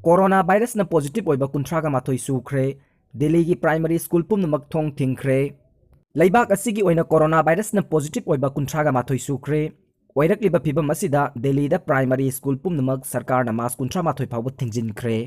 corona virus न positive ओइबा कुंथ्रागा माथोई सुख्रे Delhi की primary school पुमनमक थोंग थिंखरे लेबाक असिगी ओइना कोरोना वायरस न पॉजिटिव ओइबा कुंथ्रागा माथोई सुख्रे ओइरकलिबा फिबम असिदा दिल्ली दा प्राइमरी स्कूल पुमनमक सरकार न मास कुंथ्रा माथोई फावब थिंजिनख्रे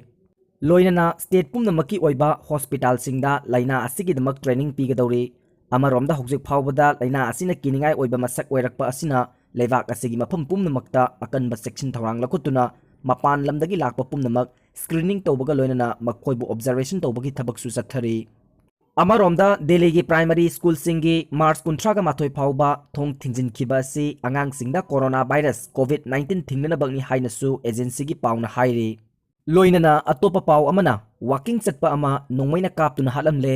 लोइनना स्टेट पुमनमकी ओइबा हॉस्पिटल सिंगदा लाइना असिगी दमक ट्रेनिंग पीगदौरी अमरोमदा हौजिक फावबदा लाइना असिना किनिंगाई ओइबा मसक ओइरकपा असिना लेबाक असिगी मफम पुमनमकता अकनबा section थौरांग लखुतुना मपान लमदगी Lakpa पुमनमक screening तौबगा लोइनना मखोइबु observation तौबगी थबकसु चथरी अमरोमदा Delhi की प्राइमरी स्कूल सिंगी मार्च 13 फाउबा थोंग थिंजिनखिबा असि आंगांगसिंगदा कोरोना वायरस कोविड-19 थिंगनबगनी हाइनसु एजेंसी की पाउना हाइरी लोइनना अतोपा पाउ अमना वाकिंग चटपा अमा नोंमैना कापतुना हातlamle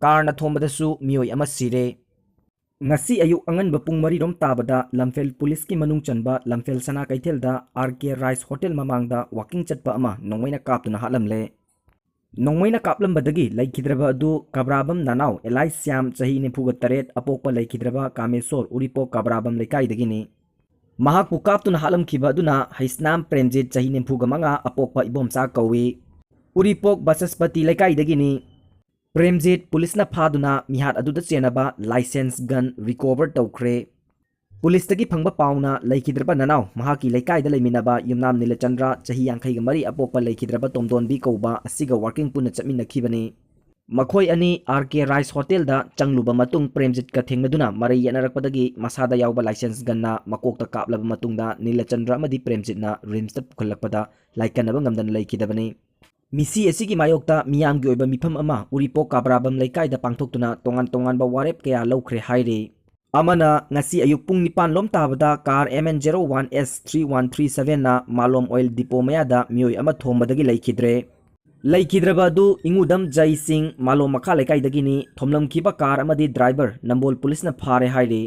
कारना थोंबदासु मियोई अमा सिरे ngasi ayu angan bapung mari rom tabada lamfel police ki manung chanba lamfel sana kaithel da RK Rice Hotel mamangda walking chatpa ama nongmeina kaptuna hatlamle nongmeina kaplam badagi laikhidraba adu kabrabam nanau elai syam chahi ne phuga taret apokpa laikhidraba kamesor uripo kabrabam lekai dagini mahak pu kaptuna hatlam khiba aduna haisnam premjit chahi ne phuga manga apokpa ibomcha kawi uripok basaspati lekai dagini Premjit police ना फादुना मिहात अदुदा चेनबा licence gun recover तौख्रे police तगी फंगबा पाउना लैखिद्रबा ननाव महाकी लैकाइदा लैमिनबा युमनाम नीलचंद्र चही 43 अपोपा लैखिद्रबा तोमदोनबी कौबा असिगा वर्किंग पुना चमिनखिबनी मखोय अनि आरके राइस होटल दा चंगलुबा मतुंग प्रेमजीत का थेंगनदुना मरै यनरकपदगी मसादा यावबा लाइसेंस गन्ना मकोकता कापलबा मतुंगदा नीलचंद्र अमदी प्रेमजीतना रिम्स ता पुखलकपदा लाइकनबा ngamdan लैखिदबनी मिसी एसिगी मायोक्ता मियामगी ओइबा मिफम अमा उरिपो काब्राबम लैकाइदा पांथोक्तुना तोंगान तोंगान बा वारेप कया लौख्रे हाइरे अमना ngasi अयुक पुंग निपान लोम ताबदा कार MN01S3137 ना मालोम ऑयल डिपो मयादा मियोई अमा थोंबदगी लैखिद्रबा दु इंगुदम जय सिंह मालोम मखा लैकाइदगिनी थोमलम खिबा कार अमदी ड्राइवर नंबोल पुलिस ना फारे हाइरे